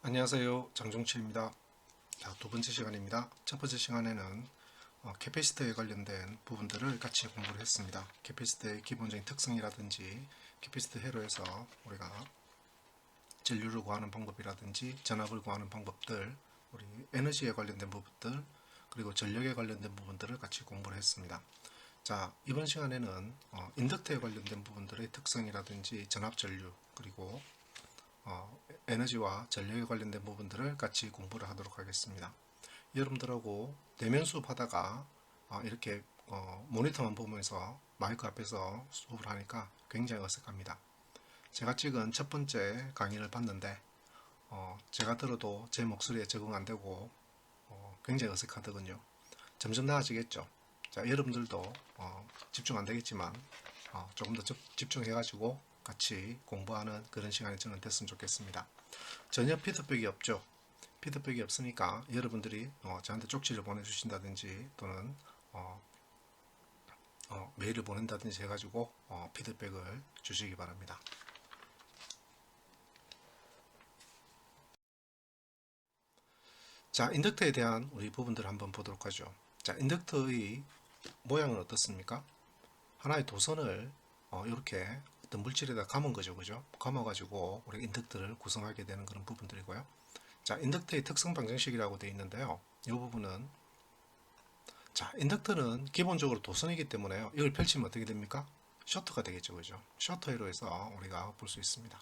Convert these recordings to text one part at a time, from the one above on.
안녕하세요. 장종철입니다. 자, 두 번째 시간입니다. 첫 번째 시간에는 캐패시터에 관련된 부분들을 같이 공부를 했습니다. 캐패시터의 기본적인 특성이라든지 캐패시터 회로에서 우리가 전류를 구하는 방법이라든지 전압을 구하는 방법들, 우리 에너지에 관련된 부분들, 그리고 전력에 관련된 부분들을 같이 공부를 했습니다. 자, 이번 시간에는 인덕터에 관련된 부분들의 특성이라든지 전압 전류, 그리고 에너지와 전력에 관련된 부분들을 같이 공부를 하도록 하겠습니다. 여러분들하고 대면 수업하다가 이렇게 모니터만 보면서 마이크 앞에서 수업을 하니까 굉장히 어색합니다. 제가 찍은 첫 번째 강의를 봤는데 제가 들어도 제 목소리에 적응 안 되고 굉장히 어색하더군요. 점점 나아지겠죠. 자, 여러분들도 집중 안 되겠지만 조금 더 집중해가지고 같이 공부하는 그런 시간이 저는 됐으면 좋겠습니다. 전혀 피드백이 없죠. 피드백이 없으니까 여러분들이 저한테 쪽지를 보내주신다든지 또는 메일을 보낸다든지 해가지고 피드백을 주시기 바랍니다. 자, 인덕터에 대한 우리 부분들을 한번 보도록 하죠. 자, 인덕터의 모양은 어떻습니까? 하나의 도선을 이렇게 어떤 물질에다 감은 거죠, 그죠? 감아가지고 우리 인덕터를 구성하게 되는 그런 부분들이고요. 자, 인덕터의 특성 방정식이라고 되어 있는데요. 이 부분은 자, 인덕터는 기본적으로 도선이기 때문에요. 이걸 펼치면 어떻게 됩니까? 셔터가 되겠죠, 그죠? 셔터로 해서 우리가 볼 수 있습니다.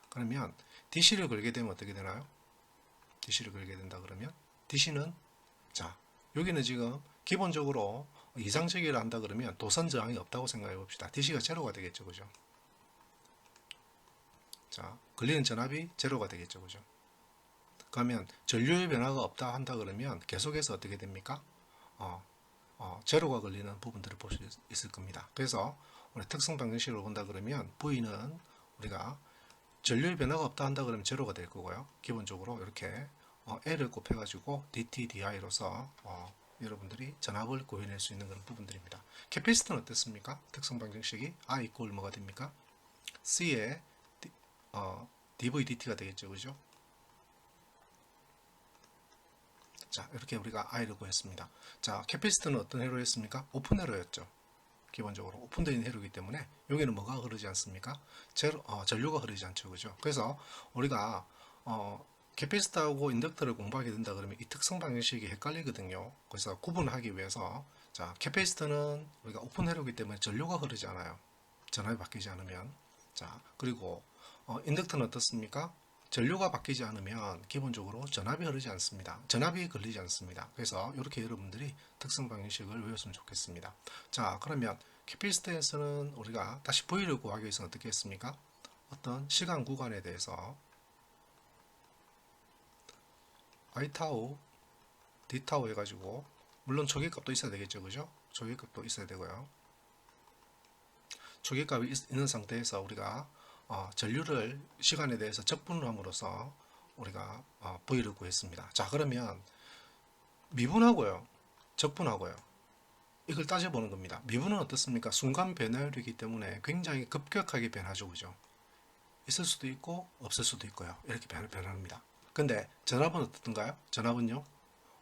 그러면 DC를 걸게 되면 어떻게 되나요? DC를 걸게 된다 그러면 DC는 자, 여기는 지금 기본적으로 이상적이라 한다 그러면 도선 저항이 없다고 생각해 봅시다. DC가 제로가 되겠죠, 그죠? 자, 걸리는 전압이 제로가 되겠죠, 그죠? 그러면 전류의 변화가 없다 한다 그러면 계속해서 어떻게 됩니까? 제로가 걸리는 부분들을 볼 수 있을 겁니다. 그래서 우리 특성 방정식으로 본다 그러면 V는 우리가 전류의 변화가 없다 한다 그러면 제로가 될 거고요. 기본적으로 이렇게 L을 곱해가지고 dt, di로서 여러분들이 전압을 구해낼 수 있는 그런 부분들입니다. 캐패시터는 어떻습니까? 특성 방정식이 I 이퀄 뭐가 됩니까? C에 dv dt가 되겠죠, 그죠? 자, 이렇게 우리가 I를 구했습니다. 자, 캐패시터는 어떤 회로였습니까? 오픈 회로였죠. 기본적으로 오픈되어 있는 회로이기 때문에 여기는 뭐가 흐르지 않습니까? 전류가 흐르지 않죠, 그죠? 그래서 우리가 캐패시터하고 인덕터를 공부하게 된다 그러면 이 특성 방정식이 헷갈리거든요. 그래서 구분하기 위해서 자, 캐패시터는 우리가 오픈 회로이기 때문에 전류가 흐르지 않아요. 전압이 바뀌지 않으면. 자, 그리고 인덕터는 어떻습니까? 전류가 바뀌지 않으면 기본적으로 전압이 흐르지 않습니다. 전압이 걸리지 않습니다. 그래서 이렇게 여러분들이 특성 방정식을 외웠으면 좋겠습니다. 자, 그러면 캐패시터에서는 우리가 다시 V를 구하기 위해서는 어떻게 했습니까? 어떤 시간 구간에 대해서 I타우, D타우 해가지고 물론 초계값도 있어야 되겠죠, 그죠? 초계값도 있어야 되고요. 초계값이 있는 상태에서 우리가 전류를 시간에 대해서 적분을 함으로써 우리가 V를 구했습니다. 자, 그러면 미분하고요, 적분하고요, 이걸 따져보는 겁니다. 미분은 어떻습니까? 순간 변화율이기 때문에 굉장히 급격하게 변하죠, 그죠? 있을 수도 있고 없을 수도 있고요. 이렇게 변합니다. 근데 전압은 어떻던가요? 전압은요,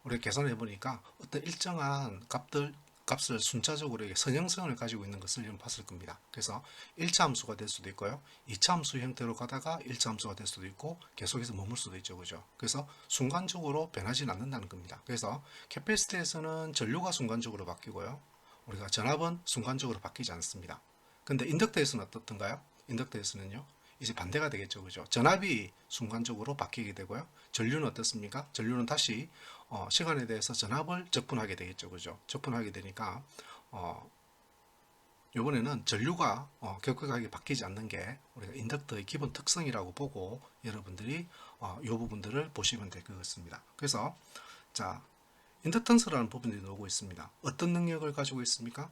우리가 계산해 보니까 어떤 일정한 값을 순차적으로 이렇게 선형성을 가지고 있는 것을 여러분 봤을 겁니다. 그래서 1차 함수가 될 수도 있고요. 2차 함수 형태로 가다가 1차 함수가 될 수도 있고 계속해서 머물 수도 있죠, 그죠? 그래서 순간적으로 변하지는 않는다는 겁니다. 그래서 캐패시터에서는 전류가 순간적으로 바뀌고요. 우리가 전압은 순간적으로 바뀌지 않습니다. 근데 인덕터에서는 어떻던가요? 인덕터에서는요, 이제 반대가 되겠죠, 그죠? 전압이 순간적으로 바뀌게 되고요. 전류는 어떻습니까? 전류는 다시 시간에 대해서 전압을 적분하게 되겠죠, 그죠? 적분하게 되니까 이번에는 전류가 격하게 바뀌지 않는 게 우리가 인덕터의 기본 특성이라고 보고 여러분들이 이 부분들을 보시면 될 것 같습니다. 그래서 자, 인덕턴스라는 부분이 나오고 있습니다. 어떤 능력을 가지고 있습니까?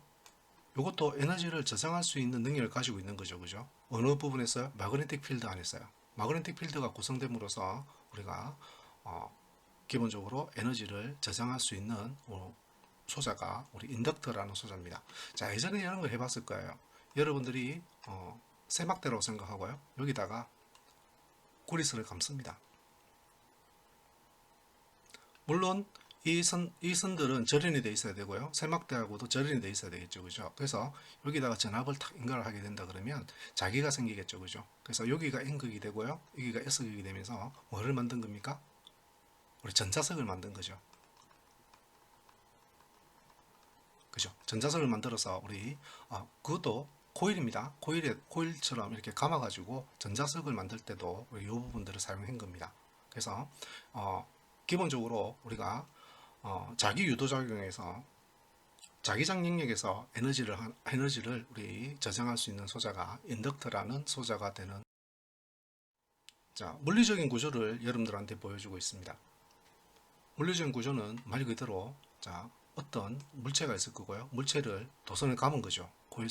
이것도 에너지를 저장할 수 있는 능력을 가지고 있는 거죠, 그죠? 어느 부분에서요? 마그네틱 필드 안에서요. 마그네틱 필드가 구성됨으로써 우리가 기본적으로 에너지를 저장할 수 있는 소자가 우리 인덕터라는 소자입니다. 자, 예전에 이런 걸 해봤을 거예요. 여러분들이 세막대라고 생각하고요. 여기다가 구리스를 감습니다. 물론 이 선들은 절연이 돼 있어야 되고요. 셀막대하고도 절연이 돼 있어야 되겠죠. 그죠? 그래서 여기다가 전압을 탁 인가를 하게 된다 그러면 자기가 생기겠죠. 그죠? 그래서 여기가 N극이 되고요. 여기가 S극이 되면서 뭐를 만든 겁니까? 우리 전자석을 만든 거죠. 그죠? 전자석을 만들어서 우리 그것도 코일입니다. 코일처럼 이렇게 감아가지고 전자석을 만들 때도 이 부분들을 사용한 겁니다. 그래서 기본적으로 우리가 자기 유도작용에서 자기장 영역에서 에너지를 우리 저장할 수 있는 소자가 인덕터라는 소자가 되는, 자, 물리적인 구조를 여러분들한테 보여주고 있습니다. 물리적인 구조는 말 그대로, 자, 어떤 물체가 있을 거고요. 물체를 도선을 감은 거죠. 코일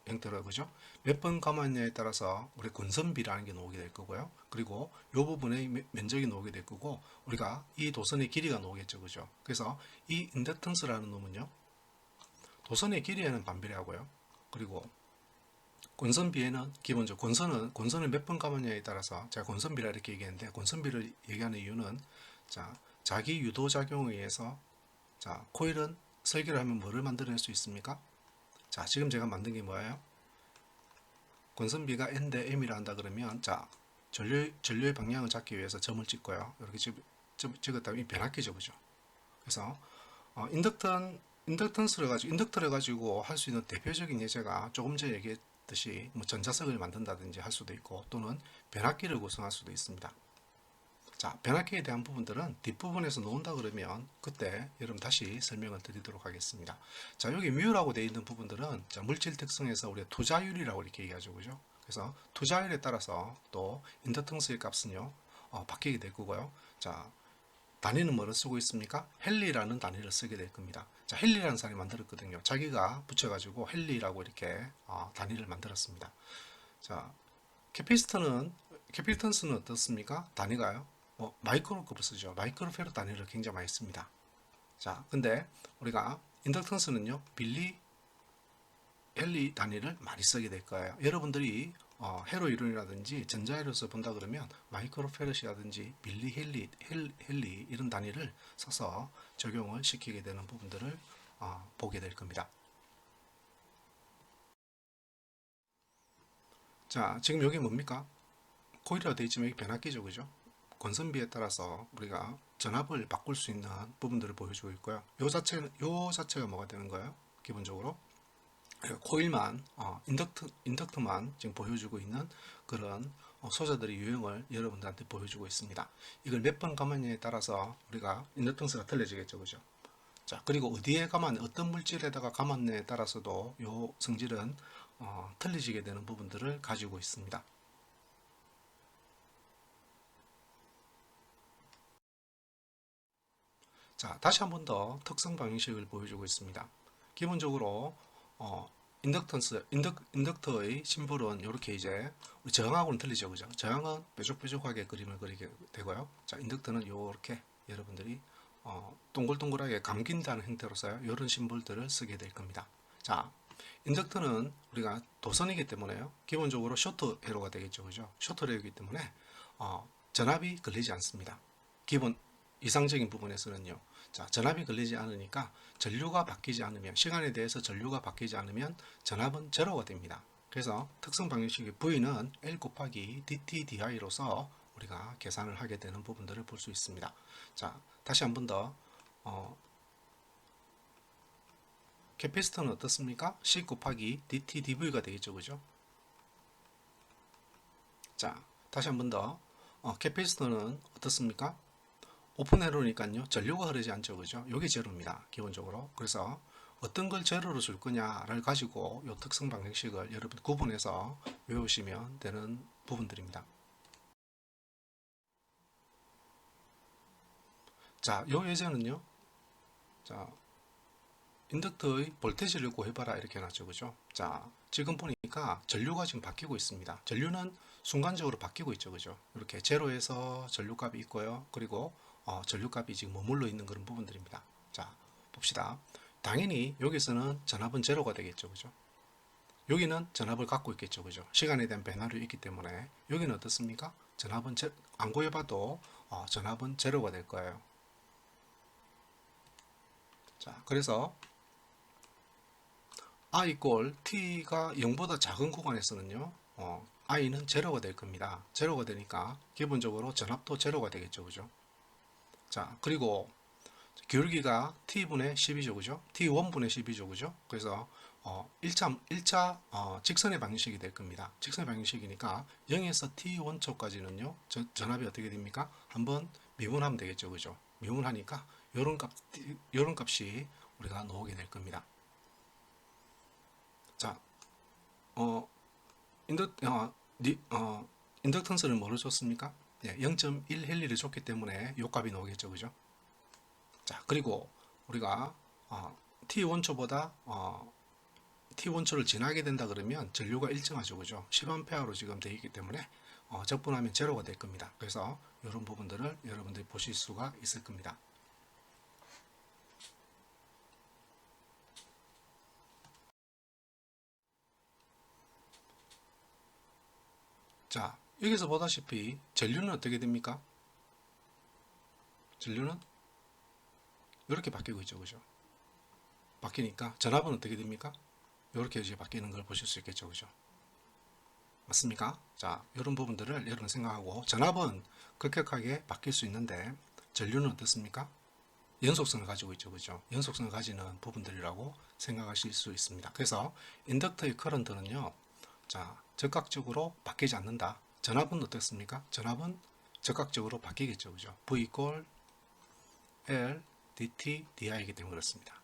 형태로. 그죠? 몇 번 감았냐에 따라서 우리 권선비라는 게 나오게 될 거고요. 그리고 이 부분의 면적이 나오게 될 거고, 우리가 이 도선의 길이가 나오겠죠. 그죠? 그래서 이 인덕턴스라는 놈은요, 도선의 길이에는 반비례하고요. 그리고 권선비에는 기본적으로 권선을 몇 번 감았냐에 따라서, 제가 권선비라 이렇게 얘기했는데, 권선비를 얘기하는 이유는, 자, 자기 유도작용에 의해서, 자, 코일은 설계를 하면 뭐를 만들어낼 수 있습니까? 자, 지금 제가 만든 게 뭐예요? 권선비가 n 대 m이라 한다 그러면, 자, 전류의 방향을 잡기 위해서 점을 찍고요. 이렇게 찍었다면 이 변압기죠. 그죠? 그래서 인덕터를 가지고 할 수 있는 대표적인 예제가 조금 전에 얘기했듯이 뭐 전자석을 만든다든지 할 수도 있고, 또는 변압기를 구성할 수도 있습니다. 자, 변압기에 대한 부분들은 뒷부분에서 놓은다 그러면 그때 여러분 다시 설명을 드리도록 하겠습니다. 자, 여기 뮤라고 되어 있는 부분들은, 자, 물질 특성에서 우리가 투자율이라고 이렇게 얘기하죠. 그죠? 그래서 투자율에 따라서 또 인덕턴스의 값은요, 바뀌게 될 거고요. 자, 단위는 뭐를 쓰고 있습니까? 헨리라는 단위를 쓰게 될 겁니다. 자, 헨리라는 사람이 만들었거든요. 자기가 붙여가지고 헨리라고 이렇게 단위를 만들었습니다. 자, 캐피턴스는 어떻습니까? 단위가요? 마이크로급을 쓰죠. 마이크로페로 단위를 굉장히 많이 씁니다. 자, 근데 우리가 인덕턴스는요, 밀리 헨리 단위를 많이 쓰게 될 거예요. 여러분들이 회로 이론이라든지 전자회로에서 본다 그러면 마이크로페럿이라든지 밀리 헨리 이런 단위를 써서 적용을 시키게 되는 부분들을 보게 될 겁니다. 자, 지금 여기 뭡니까? 코일이라고 되어 있지만 여기 변압기죠. 그죠? 권선비에 따라서 우리가 전압을 바꿀 수 있는 부분들을 보여주고 있고요. 요 자체가 뭐가 되는 거예요? 기본적으로 코일만, 인덕터만 지금 보여주고 있는 그런 소자들의 유형을 여러분들한테 보여주고 있습니다. 이걸 몇 번 감았냐에 따라서 우리가 인덕턴스가 틀려지겠죠. 그죠? 자, 그리고 어디에 어떤 물질에다가 감았냐에 따라서도 이 성질은 틀려지게 되는 부분들을 가지고 있습니다. 자, 다시 한 번 더 특성 방정식을 보여주고 있습니다. 기본적으로 인덕터의 심볼은 이렇게 이제 우리 저항하고는 틀리죠. 그죠? 저항은 뾰족뾰족하게 그림을 그리게 되고요. 자, 인덕터는 이렇게 여러분들이 동글동글하게 감긴다는 형태로 써요. 이런 심볼들을 쓰게 될 겁니다. 자, 인덕터는 우리가 도선이기 때문에요. 기본적으로 쇼트 회로가 되겠죠. 그죠? 쇼트 회로이기 때문에 전압이 걸리지 않습니다. 기본 이상적인 부분에서는요. 자, 전압이 걸리지 않으니까 전류가 바뀌지 않으면, 시간에 대해서 전류가 바뀌지 않으면 전압은 제로가 됩니다. 그래서 특성 방정식의 V는 L 곱하기 dt di로서 우리가 계산을 하게 되는 부분들을 볼 수 있습니다. 자, 다시 한 번 더 캐패시터는 어떻습니까? C 곱하기 dt dv가 되겠죠. 그죠? 자, 다시 한 번 더 캐패시터는 어떻습니까? 오픈 회로니까요, 전류가 흐르지 않죠. 그죠? 이게 제로입니다. 기본적으로. 그래서 어떤 걸 제로로 줄 거냐를 가지고 이 특성 방정식을 여러분 구분해서 외우시면 되는 부분들입니다. 자, 요 예제는요. 자, 인덕터의 볼테이지를 구해봐라 이렇게 해놨죠. 그죠? 자, 지금 보니까 전류가 지금 바뀌고 있습니다. 전류는 순간적으로 바뀌고 있죠. 그죠? 이렇게 제로에서 전류값이 있고요. 그리고 전류값이 지금 머물러 있는 그런 부분들입니다. 자, 봅시다. 당연히 여기서는 전압은 제로가 되겠죠. 그죠? 여기는 전압을 갖고 있겠죠. 그죠? 시간에 대한 변화를 있기 때문에 여기는 어떻습니까? 전압은 안 구해봐도 전압은 제로가 될 거예요. 자, 그래서 I 꼴 t가 0보다 작은 구간에서는요, i는 제로가 될 겁니다. 제로가 되니까 기본적으로 전압도 제로가 되겠죠, 그죠? 자, 그리고 기울기가 t분의 10이죠, 그죠? t1분의 10이죠, 그죠? 그래서 1차 직선의 방정식이 될 겁니다. 직선의 방정식이니까 0에서 t1초까지는요, 전압이 어떻게 됩니까? 한번 미분하면 되겠죠, 그죠? 미분하니까 요런 값이 우리가 나오게 될 겁니다. 자, 어, 인덕턴스를 뭐로 줬습니까? 예, 0.1 헨리를 줬기 때문에 요 값이 나오겠죠, 그죠? 자, 그리고 우리가 T1초보다 T1초를 지나게 된다 그러면 전류가 일정하죠, 그죠? 10A로 지금 되어 있기 때문에 적분하면 제로가 될 겁니다. 그래서 이런 부분들을 여러분들이 보실 수가 있을 겁니다. 자, 여기서 보다시피 전류는 어떻게 됩니까? 전류는 이렇게 바뀌고 있죠, 그죠? 바뀌니까 전압은 어떻게 됩니까? 이렇게 이제 바뀌는 걸 보실 수 있겠죠, 그죠? 맞습니까? 자, 이런 부분들을 여러분 생각하고, 전압은 급격하게 바뀔 수 있는데 전류는 어떻습니까? 연속성을 가지고 있죠, 그죠? 연속성을 가지는 부분들이라고 생각하실 수 있습니다. 그래서 인덕터의 커런트는요, 자, 적극적으로 바뀌지 않는다. 전압은 어떻습니까? 전압은 적극적으로 바뀌겠죠, 그죠? V 꼴 L dt di이기 때문에 그렇습니다.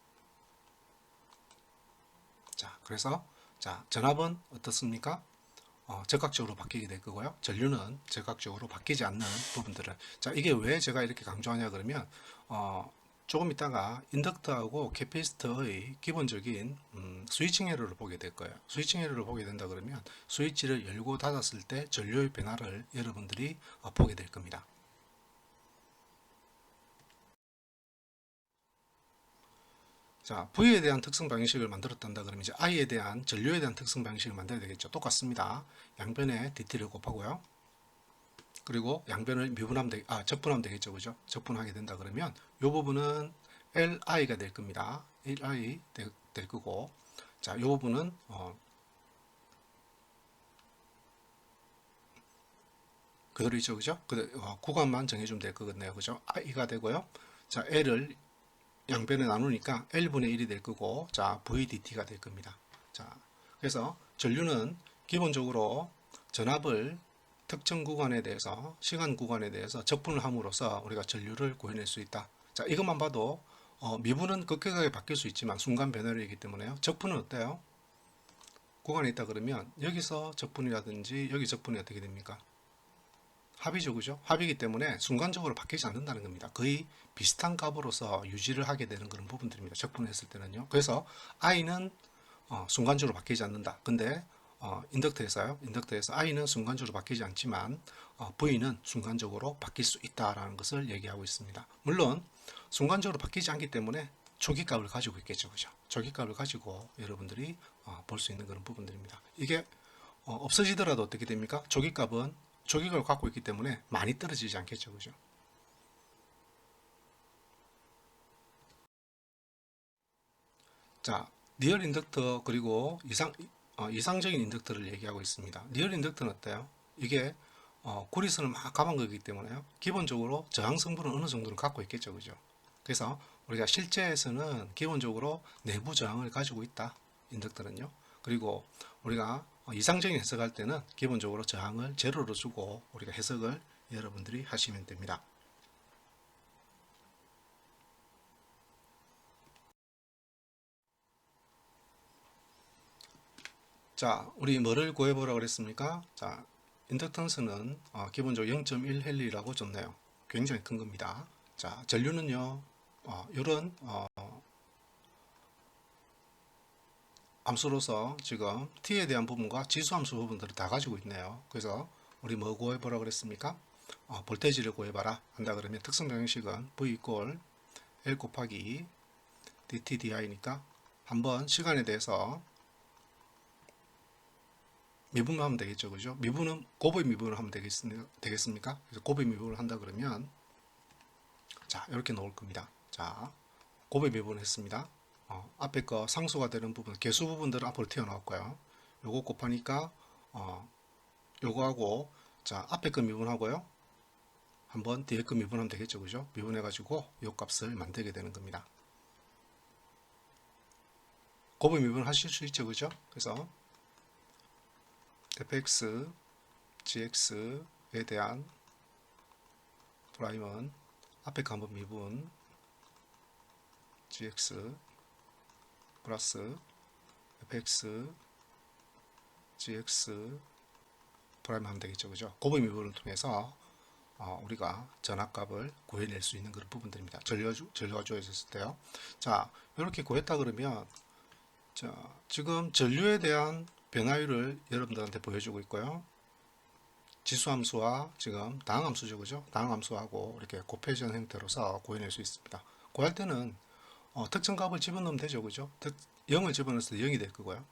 자, 그래서 자, 전압은 어떻습니까? 적극적으로 바뀌게 될 거고요. 전류는 적극적으로 바뀌지 않는 부분들을. 자, 이게 왜 제가 이렇게 강조하냐 그러면 조금 있다가 인덕터하고 캐피시터의 기본적인 스위칭 에러를 보게 될 거예요. 스위칭 에러를 보게 된다 그러면 스위치를 열고 닫았을 때 전류의 변화를 여러분들이 보게 될 겁니다. 자, V에 대한 특성 방식을 만들었단다 그러면 이제 I에 대한 전류에 대한 특성 방식을 만들어야 되겠죠. 똑같습니다. 양변에 DT를 곱하고요. 그리고 양변을 적분하면 되겠죠. 그죠? 적분하게 된다 그러면 이 부분은 LI가 될 겁니다. LI 될 거고, 자, 이 부분은 그대로 있죠. 그죠? 구간만 정해주면 될 거거든요. 그죠? I가 되고요. 자, L을 양변에 나누니까 L분의 1이 될 거고, 자, VDT가 될 겁니다. 자, 그래서 전류는 기본적으로 전압을 특정 구간에 대해서, 시간 구간에 대해서 적분을 함으로써 우리가 전류를 구해낼 수 있다. 자, 이것만 봐도 미분은 급격하게 바뀔 수 있지만 순간 변화이기 때문에요. 적분은 어때요? 구간에 있다 그러면 여기서 적분이라든지 여기 적분이 어떻게 됩니까? 합이죠, 그죠? 합이기 때문에 순간적으로 바뀌지 않는다는 겁니다. 거의 비슷한 값으로서 유지를 하게 되는 그런 부분들입니다. 적분했을 때는요. 그래서 I는 순간적으로 바뀌지 않는다. 근데 인덕터에서 I는 순간적으로 바뀌지 않지만 V는 순간적으로 바뀔 수 있다라는 것을 얘기하고 있습니다. 물론 순간적으로 바뀌지 않기 때문에 초기값을 가지고 있겠죠, 그죠? 초기값을 가지고 여러분들이 볼 수 있는 그런 부분들입니다. 이게 없어지더라도 어떻게 됩니까? 초기값을 갖고 있기 때문에 많이 떨어지지 않겠죠, 그죠? 자, 리얼 인덕터 그리고 이상적인 인덕터를 얘기하고 있습니다. 리얼 인덕터는 어때요? 이게 구리선을 막 감은 거기 때문에요. 기본적으로 저항 성분은 어느 정도는 갖고 있겠죠, 그죠? 그래서 우리가 실제에서는 기본적으로 내부 저항을 가지고 있다. 인덕터는요. 그리고 우리가 이상적인 해석할 때는 기본적으로 저항을 제로로 주고 우리가 해석을 여러분들이 하시면 됩니다. 자, 우리 뭐를 구해보라고 그랬습니까? 자, 인덕턴스는 기본적으로 0.1 헨리라고 줬네요. 굉장히 큰 겁니다. 자, 전류는요, 이런 함수로서 지금 t에 대한 부분과 지수함수 부분들을 다 가지고 있네요. 그래서 우리 뭐 구해보라 그랬습니까? 볼테이지를 구해봐라 한다 그러면 특성 방정식은 v 이꼴 l 곱하기 dt di니까 한번 시간에 대해서 미분하면 되겠죠, 그죠? 미분은 곱의 미분을 하면 되겠습니까? 그래서 곱의 미분을 한다 그러면 자, 이렇게 나올 겁니다. 자, 곱의 미분을 했습니다. 앞에 거 상수가 되는 부분, 개수 부분들은 앞으로 튀어나올 거예요. 요거 곱하니까 요거하고 자 앞에 거 미분하고요. 한번 뒤에 거 미분하면 되겠죠, 그죠? 미분해가지고 요 값을 만들게 되는 겁니다. 곱의 미분을 하실 수 있죠, 그죠? 그래서 fx, gx에 대한 프라임은 앞에 거 한번 미분 gx 플러스 fx, gx 프라임 하면 되겠죠, 그죠? 곱의 미분을 통해서 우리가 전압값을 구해낼 수 있는 그런 부분들입니다. 전류가 주어졌을 때요. 자, 이렇게 구했다 그러면 자, 지금 전류에 대한 변화율을 여러분들한테 보여주고 있고요. 지수함수와 지금 다항함수죠, 그죠? 다항함수하고 이렇게 곱해진 형태로서 구해낼 수 있습니다. 구할 때는 특정 값을 집어넣으면 되죠, 그죠? 0을 집어넣어서 0이 될 거고요.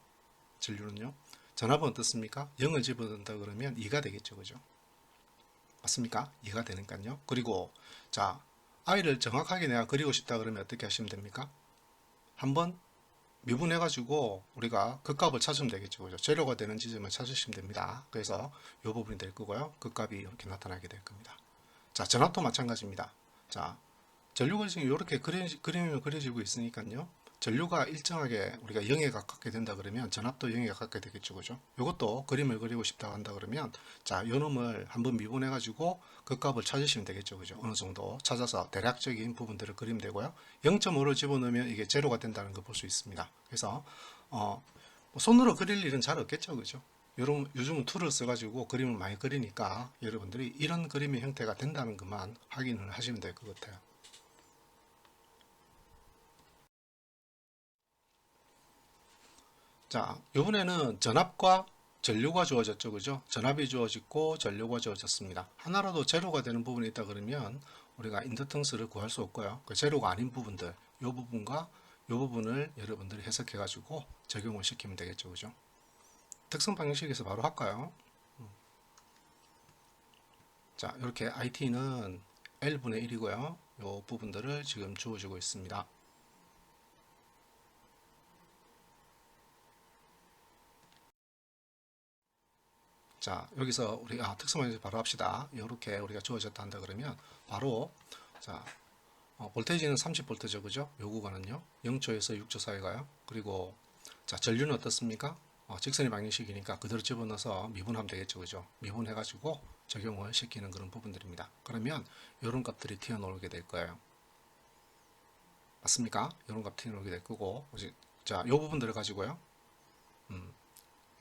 전류는요. 전압은 어떻습니까? 0을 집어넣는다 그러면 2가 되겠죠, 그죠? 맞습니까? 2가 되니까요. 그리고 자, i를 정확하게 내가 그리고 싶다 그러면 어떻게 하시면 됩니까? 한번 미분해 가지고 우리가 그 값을 찾으면 되겠죠, 그죠? 제로가 되는 지점을 찾으시면 됩니다. 그래서 이 부분이 될 거고요. 그 값이 이렇게 나타나게 될 겁니다. 자, 전압도 마찬가지입니다. 자, 전류가 지금 이렇게 그림이 그려지고 있으니까요. 전류가 일정하게 우리가 0에 가깝게 된다 그러면 전압도 0에 가깝게 되겠죠, 그죠? 이것도 그림을 그리고 싶다 한다 그러면 자, 요 놈을 한번 미분해 가지고 그 값을 찾으시면 되겠죠, 그죠? 어느 정도 찾아서 대략적인 부분들을 그리면 되고요. 0.5를 집어넣으면 이게 제로가 된다는 걸 볼 수 있습니다. 그래서 뭐 손으로 그릴 일은 잘 없겠죠, 그죠? 요즘은 툴을 써가지고 그림을 많이 그리니까 여러분들이 이런 그림의 형태가 된다는 것만 확인을 하시면 될 것 같아요. 자, 이번에는 전압과 전류가 주어졌죠, 그죠? 전압이 주어졌고 전류가 주어졌습니다. 하나라도 제로가 되는 부분이 있다 그러면 우리가 인덕턴스를 구할 수 없고요. 그 제로가 아닌 부분들, 이 부분과 이 부분을 여러분들이 해석해 가지고 적용을 시키면 되겠죠, 그죠? 특성 방정식에서 바로 할까요? 자, 이렇게 IT는 L분의 1이고요. 이 부분들을 지금 주어지고 있습니다. 자, 여기서 우리 특성 방정식 바로 합시다. 이렇게 우리가 주어졌다 한다 그러면 바로 자, 볼테이지는 30V죠, 그죠? 요 구간은요, 0초에서 6초 사이 가요. 그리고 자, 전류는 어떻습니까? 직선의 방정식이니까 그대로 집어넣어서 미분하면 되겠죠, 그죠? 미분해가지고 적용을 시키는 그런 부분들입니다. 그러면 이런 값들이 튀어나오게 될 거예요. 맞습니까? 이런 값 튀어나오게 될 거고, 자, 이 부분들을 가지고요,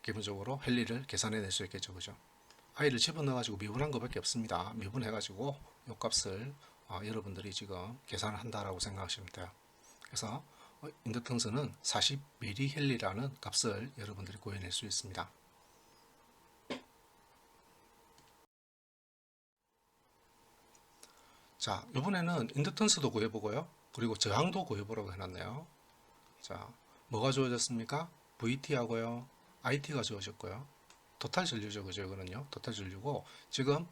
기본적으로 헬리를 계산해 낼 수 있겠죠, 그죠? i를 집어넣어가지고 미분한 것밖에 없습니다. 미분해가지고 이 값을 여러분들이 지금 계산을 한다라고 생각하시면 돼요. 그래서 인덕턴스는 40mH라는 값을 여러분들이 구해낼 수 있습니다. 자, 이번에는 인덕턴스도 구해보고요. 그리고 저항도 구해보라고 해놨네요. 자, 뭐가 주어졌습니까? VT하고요. IT가 주어졌고요. 토탈 전류죠, 그죠? 이거는요. 토탈 전류고 지금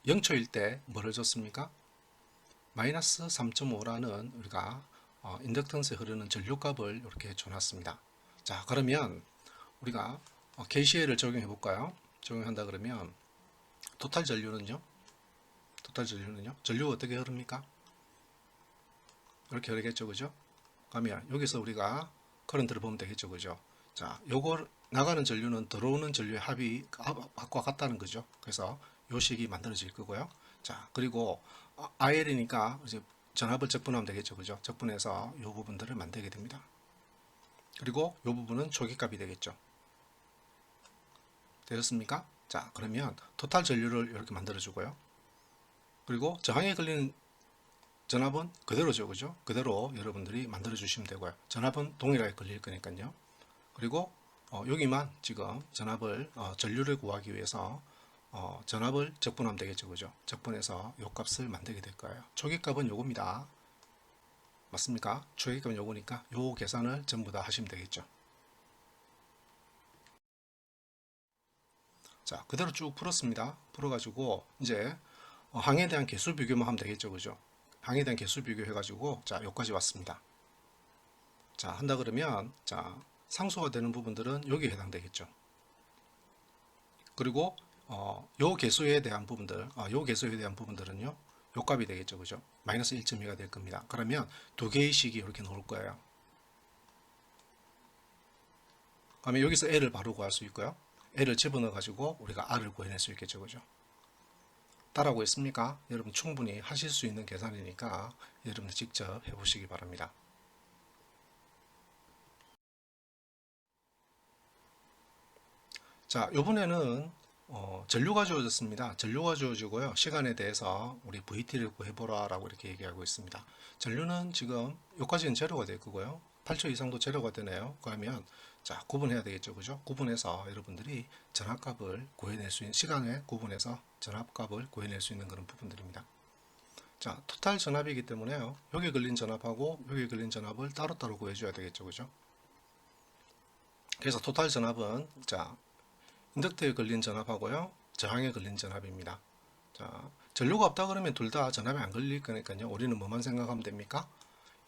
0초일 때 뭐를 줬습니까? 마이너스 3.5라는 우리가 인덕턴스에 흐르는 전류값을 이렇게 줘놨습니다. 자, 그러면 우리가 KCL을 적용해 볼까요? 적용한다 그러면 토탈 전류는요? 전류가 어떻게 흐릅니까? 이렇게 흐르겠죠, 그죠? 그러면 여기서 우리가 커런트를 보면 되겠죠, 그죠? 자, 요걸 나가는 전류는 들어오는 전류의 합이 앞과 같다는 거죠. 그래서 요 식이 만들어질 거고요. 자, 그리고 IL이니까 이제 전압을 적분하면 되겠죠, 그죠? 적분해서 요 부분들을 만들게 됩니다. 그리고 요 부분은 초기값이 되겠죠. 되셨습니까? 자, 그러면 토탈 전류를 이렇게 만들어 주고요. 그리고 저항에 걸리는 전압은 그대로죠, 그죠? 그대로 여러분들이 만들어 주시면 되고요. 전압은 동일하게 걸릴 거니까요. 그리고 여기만 지금 전압을 전류를 구하기 위해서 전압을 적분하면 되겠죠, 그죠? 적분해서 요 값을 만들게 될 거예요. 초기값은 요겁니다. 맞습니까? 초기값은 요거니까 요 계산을 전부 다 하시면 되겠죠. 자, 그대로 쭉 풀었습니다. 풀어가지고 이제 항에 대한 개수 비교만 하면 되겠죠, 그죠? 방해된 개수 비교해 가지고 자 여기까지 왔습니다. 자 한다 그러면 자 상수가 되는 부분들은 여기에 해당되겠죠. 그리고 요 개수에 대한 부분들, 요 개수에 대한 부분들은요, 요 값이 되겠죠, 그죠? 마이너스 1.2가 될 겁니다. 그러면 두 개의 식이 이렇게 나올 거예요. 그러면 여기서 L을 바로 구할 수 있고요. L을 집어넣어 가지고 우리가 R을 구해낼 수 있겠죠, 그죠? 따라오고 있습니까? 여러분 충분히 하실 수 있는 계산이니까 여러분 직접 해보시기 바랍니다. 자, 이번에는 전류가 주어졌습니다. 전류가 주어지고요. 시간에 대해서 우리 VT를 구해보라 라고 이렇게 얘기하고 있습니다. 전류는 지금 여기까지는 제로가 될 거고요. 8초 이상도 제로가 되네요. 그러면 자 구분해야 되겠죠. 그죠? 구분해서 여러분들이 전압값을 구해낼 수 있는 시간에 구분해서 전압값을 구해낼 수 있는 그런 부분들입니다. 자, 토탈 전압이기 때문에요. 여기 걸린 전압하고 여기 걸린 전압을 따로따로 구해줘야 되겠죠. 그죠? 그래서 토탈 전압은 자 인덕터에 걸린 전압하고요. 저항에 걸린 전압입니다. 자, 전류가 없다 그러면 둘 다 전압이 안 걸릴 거니까요. 우리는 뭐만 생각하면 됩니까?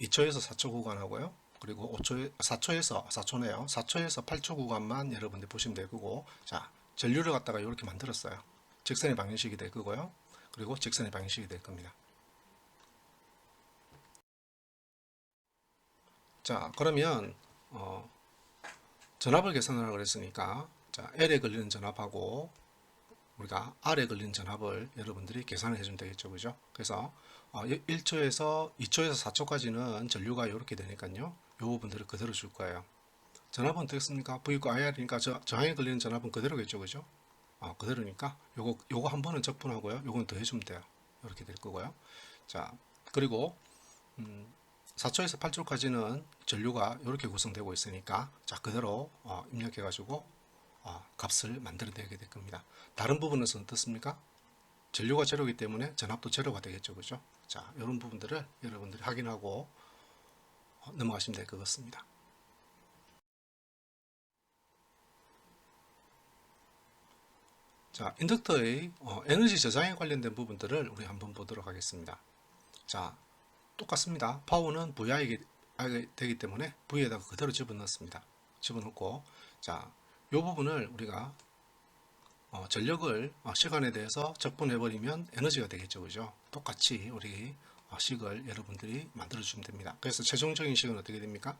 2초에서 4초 구간하고요. 그리고 4초에서 8초 구간만 여러분들 보시면 될 거고, 자, 전류를 갖다가 이렇게 만들었어요. 직선의 방정식이 될 거고요. 그리고 직선의 방정식이 될 겁니다. 자, 그러면 전압을 계산하라고 그랬으니까 자, L에 걸리는 전압하고 우리가 R에 걸린 전압을 여러분들이 계산을 해주면 되겠죠. 그죠? 그래서 1초에서 2초에서 4초까지는 전류가 이렇게 되니까요. 이 부분들을 그대로 줄 거예요. 전압은 어떻습니까? V과 IR이니까 저항에 걸리는 전압은 그대로겠죠. 그죠? 그대로니까 요거 한 번은 적분하고요. 요건 더 해주면 돼요. 이렇게 될 거고요. 자, 그리고 4초에서 8초까지는 전류가 이렇게 구성되고 있으니까 자 그대로 입력해 가지고 값을 만들어내게 될 겁니다. 다른 부분에서는 어떻습니까? 전류가 제로이기 때문에 전압도 제로가 되겠죠. 그죠? 자, 이런 부분들을 여러분들이 확인하고 넘어가시면 될 것 같습니다. 자, 인덕터의 에너지 저장에 관련된 부분들을 우리 한번 보도록 하겠습니다. 자, 똑같습니다. 파워는 VI가 되기 때문에 V에다가 그대로 집어넣습니다. 집어넣고, 자, 이 부분을 우리가 전력을 시간에 대해서 적분해버리면 에너지가 되겠죠. 그죠? 똑같이 우리 식을 여러분들이 만들어주시면 됩니다. 그래서 최종적인 식은 어떻게 됩니까?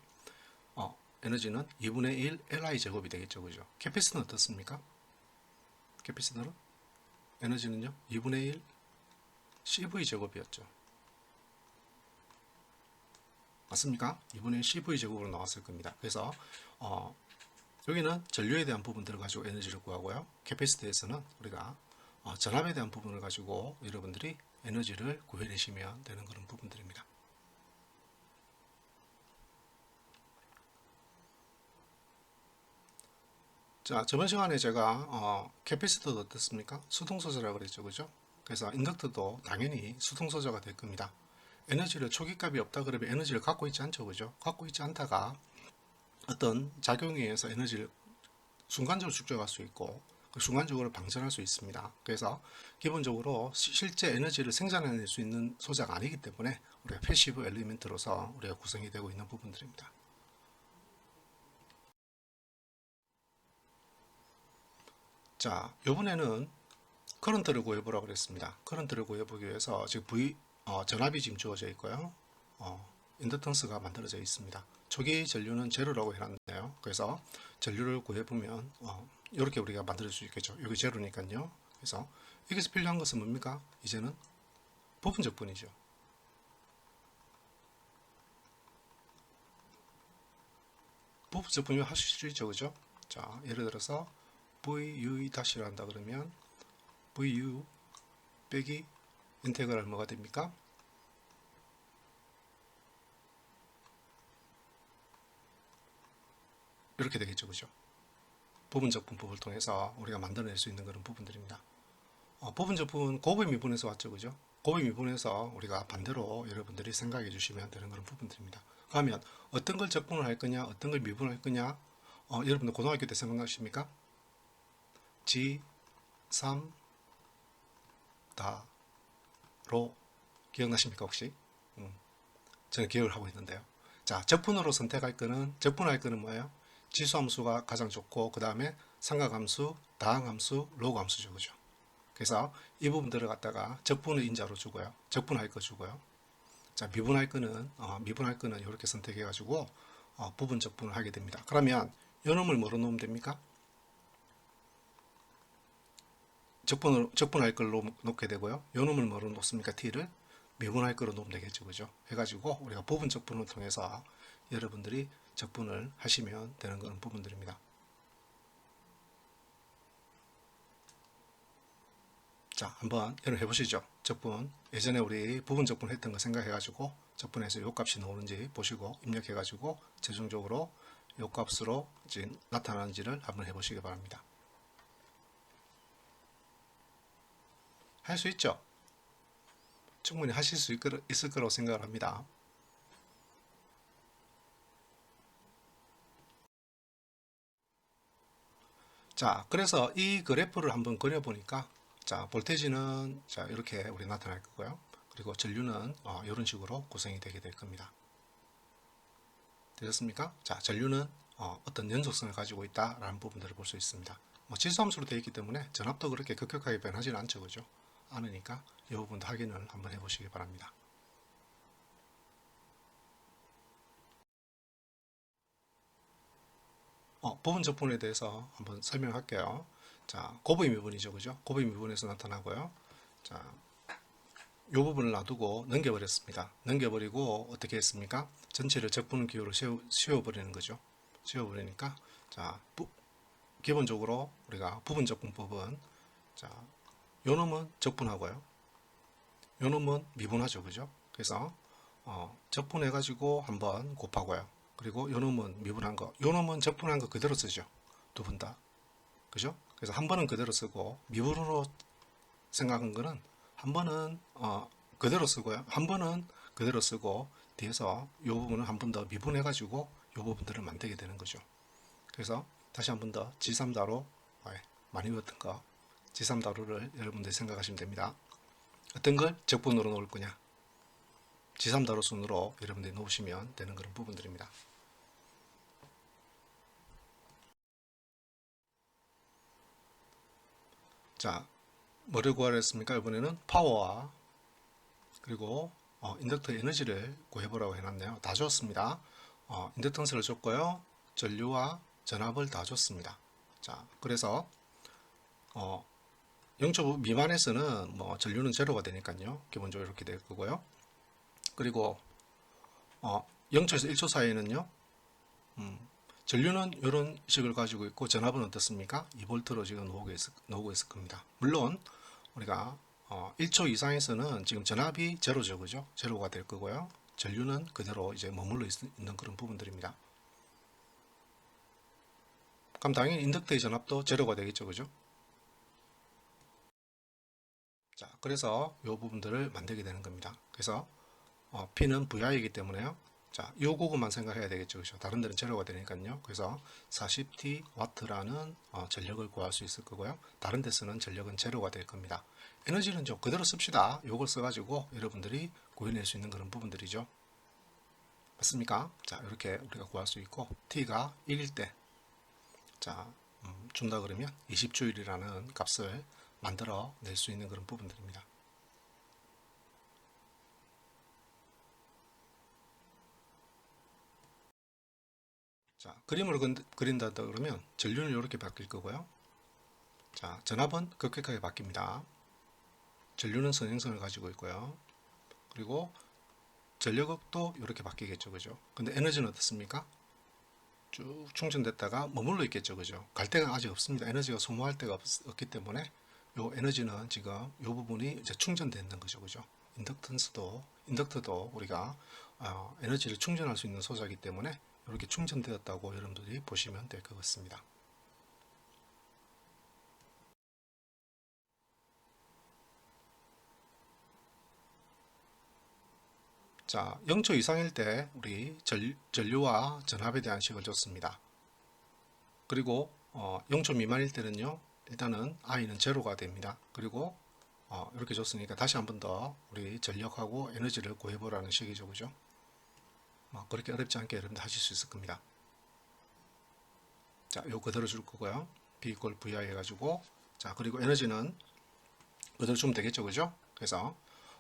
에너지는 2분의 1 Li 제곱이 되겠죠. 그죠? 캐피시터는 어떻습니까? 캐피시터는 에너지는요? 2분의 1 CV 제곱이었죠. 맞습니까? 2분의 1 CV 제곱으로 나왔을 겁니다. 그래서 여기는 전류에 대한 부분들을 가지고 에너지를 구하고요. 캐패시터에서는 우리가 전압에 대한 부분을 가지고 여러분들이 에너지를 구해내시면 되는 그런 부분들입니다. 자, 저번 시간에 제가 캐패시터도 어떻습니까? 수동소저라고 그랬죠. 그죠? 그래서 인덕터도 당연히 수동소저가 될 겁니다. 에너지를 초기값이 없다 그러면 에너지를 갖고 있지 않죠. 그죠? 갖고 있지 않다가 어떤 작용에 의해서 에너지를 순간적으로 축적할 수 있고 순간적으로 방전할 수 있습니다. 그래서 기본적으로 실제 에너지를 생산해낼 수 있는 소재가 아니기 때문에 우리가 패시브 엘리멘트로서 우리가 구성이 되고 있는 부분들입니다. 자, 이번에는 커런트를 구해보라고 그랬습니다. 커런트를 구해보기 위해서 지금 전압이 지금 주어져 있고요. 인덕턴스가 만들어져 있습니다. 초기 전류는 제로라고 해놨네요. 그래서 전류를 구해보면 이렇게 우리가 만들 수 있겠죠. 여기 제로니까요. 그래서 여기서 필요한 것은 뭡니까? 이제는 부분 적분이죠. 부분 적분이면 하실 수 있죠. 그죠? 자, 예를 들어서 VU 다시를 한다 그러면 VU 빼기 인테그랄 뭐가 됩니까? 이렇게 되겠죠. 그죠? 부분적 분법을 통해서 우리가 만들어낼 수 있는 그런 부분들입니다. 부분적 분은 곱의 미분에서 왔죠. 그죠? 곱의 미분에서 우리가 반대로 여러분들이 생각해 주시면 되는 그런 부분들입니다. 그러면 어떤 걸 적분을 할 거냐, 어떤 걸 미분을 할 거냐, 여러분들 고등학교 때 생각나십니까? G, 3, 다, 로 기억나십니까 혹시? 음, 저는 기억을 하고 있는데요. 자, 적분으로 선택할 거는 적분할 거는 뭐예요? 지수함수가 가장 좋고 그 다음에 삼각함수, 다항함수, 로그함수죠, 그죠? 그래서 이 부분들을 갖다가 적분의 인자로 주고요, 적분할 거 주고요. 자, 미분할 거는 이렇게 선택해 가지고 부분 적분을 하게 됩니다. 그러면 요놈을 뭐로 놓으면 됩니까? 적분할 걸로 놓게 되고요. 요놈을 뭐로 놓습니까? t를 미분할 거로 놓으면 되겠죠, 그죠? 해가지고 우리가 부분 적분을 통해서 여러분들이 적분을 하시면 되는 그런 부분들입니다. 자, 한번 이런 해보시죠. 적분, 예전에 우리 부분 적분 했던 거 생각해가지고 적분해서 요 값이 나오는지 보시고 입력해가지고 최종적으로 요 값으로 이제 나타나는지를 한번 해보시기 바랍니다. 할 수 있죠? 충분히 하실 수 있을 거라고 생각을 합니다. 자, 그래서 이 그래프를 한번 그려보니까, 자, 볼테지는 자, 이렇게 우리 나타날 거고요. 그리고 전류는 이런 식으로 구성이 되게 될 겁니다. 되셨습니까? 자, 전류는 어떤 연속성을 가지고 있다라는 부분들을 볼 수 있습니다. 뭐 지수함수로 되어 있기 때문에 전압도 그렇게 급격하게 변하지는 않죠, 그죠? 않으니까 이 부분도 확인을 한번 해보시기 바랍니다. 부분 적분에 대해서 한번 설명할게요. 자, 곱의 미분이죠, 그죠? 곱의 미분에서 나타나고요. 자, 이 부분을 놔두고 넘겨버렸습니다. 넘겨버리고 어떻게 했습니까? 전체를 적분 기호로 씌워버리는 거죠. 씌워버리니까 자, 기본적으로 우리가 부분 적분법은 자, 요 놈은 적분하고요. 요 놈은 미분하죠, 그죠? 그래서 적분해 가지고 한번 곱하고요. 그리고 요 놈은 미분한 거, 요 놈은 적분한 거 그대로 쓰죠. 두 분 다. 그죠? 그래서 한 번은 그대로 쓰고 미분으로 생각한 거는 한 번은 그대로 쓰고요. 한 번은 그대로 쓰고 뒤에서 이 부분을 한 번 더 미분해 가지고 이 부분들을 만들게 되는 거죠. 그래서 다시 한 번 더 G3다로 많이 배웠던 거 G3다로를 여러분들이 생각하시면 됩니다. 어떤 걸 적분으로 놓을 거냐, G3다로 순으로 여러분들이 놓으시면 되는 그런 부분들입니다. 자, 뭐를 구하려 했습니까? 이번에는 파워와 그리고 인덕터 에너지를 구해보라고 해놨네요. 다 줬습니다. 인덕턴스를 줬고요. 전류와 전압을 다 줬습니다. 자, 그래서 0초 미만에서는 뭐 전류는 제로가 되니까요. 기본적으로 이렇게 될 거고요. 그리고 0초에서 1초 사이에는요. 전류는 이런 식을 가지고 있고 전압은 어떻습니까? 2V로 지금 나오고 있을 겁니다. 물론 우리가 1초 이상에서는 지금 전압이 제로죠, 그죠? 제로가 될 거고요. 전류는 그대로 이제 머물러 있는 그런 부분들입니다. 그럼 당연히 인덕터의 전압도 제로가 되겠죠, 그죠? 자, 그래서 이 부분들을 만들게 되는 겁니다. 그래서 P는 VI이기 때문에요. 자, 이 구간만 생각해야 되겠죠, 그죠? 다른 데는 제로가 되니까요. 그래서 40T 와트라는 전력을 구할 수 있을 거고요. 다른 데서는 전력은 제로가 될 겁니다. 에너지는 좀 그대로 씁시다. 이걸 써가지고 여러분들이 구해낼 수 있는 그런 부분들이죠. 맞습니까? 자, 이렇게 우리가 구할 수 있고 T가 1일 때, 자, 준다 그러면 20주일이라는 값을 만들어 낼 수 있는 그런 부분들입니다. 자, 그림으로 그린다 그러면 전류는 이렇게 바뀔 거고요. 자, 전압은 급격하게 바뀝니다. 전류는 선행선을 가지고 있고요. 그리고 전력도 이렇게 바뀌겠죠, 그죠? 근데 에너지는 어떻습니까? 쭉 충전됐다가 머물러 있겠죠, 그죠? 갈 데가 아직 없습니다. 에너지가 소모할 데가 없기 때문에 요 에너지는 지금 요 부분이 이제 충전되는 거죠, 그죠? 인덕터도 우리가 에너지를 충전할 수 있는 소자이기 때문에 이렇게 충전되었다고 여러분들이 보시면 될 것 같습니다. 자, 0초 이상일 때 우리 전류와 전압에 대한 식을 줬습니다. 그리고 0초 미만일 때는요, 일단은 I는 제로가 됩니다. 그리고 이렇게 줬으니까 다시 한 번 더 우리 전력하고 에너지를 구해보라는 식이죠. 그죠? 그렇게 어렵지 않게 여러분들 하실 수 있을 겁니다. 자, 요 그대로 줄 거고요. B 이퀄 VI 해가지고, 자, 그리고 에너지는 그대로 주면 되겠죠. 그죠? 그래서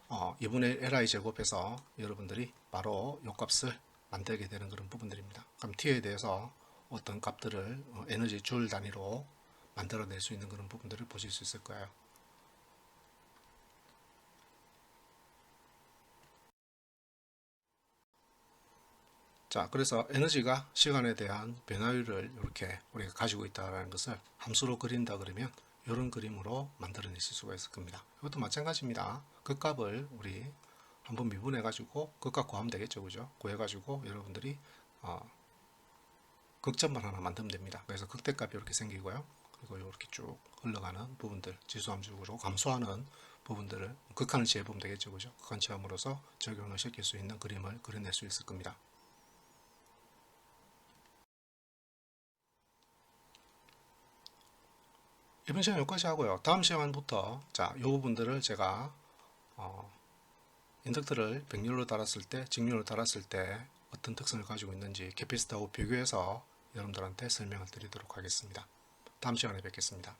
2분의 Li 제곱해서 여러분들이 바로 요 값을 만들게 되는 그런 부분들입니다. 그럼 T에 대해서 어떤 값들을 에너지 줄 단위로 만들어낼 수 있는 그런 부분들을 보실 수 있을 거예요. 자, 그래서 에너지가 시간에 대한 변화율을 이렇게 우리가 가지고 있다는 것을 함수로 그린다 그러면 이런 그림으로 만들어내실 수가 있을 겁니다. 이것도 마찬가지입니다. 그 값을 우리 한번 미분해 가지고 그 값 구하면 되겠죠. 그죠? 구해 가지고 여러분들이 극점만 하나 만들면 됩니다. 그래서 극대값이 이렇게 생기고요. 그리고 이렇게 쭉 흘러가는 부분들, 지수함수로 감소하는 부분들을 극한을 지어보면 되겠죠. 그죠? 극한 지함으로써 적용을 시킬 수 있는 그림을 그려낼 수 있을 겁니다. 이번 시간 여기까지 하고요. 다음 시간부터 자, 이 부분들을 제가 인덕터를 백률로 달았을 때, 직률로 달았을 때 어떤 특성을 가지고 있는지 캐피시터하고 비교해서 여러분들한테 설명을 드리도록 하겠습니다. 다음 시간에 뵙겠습니다.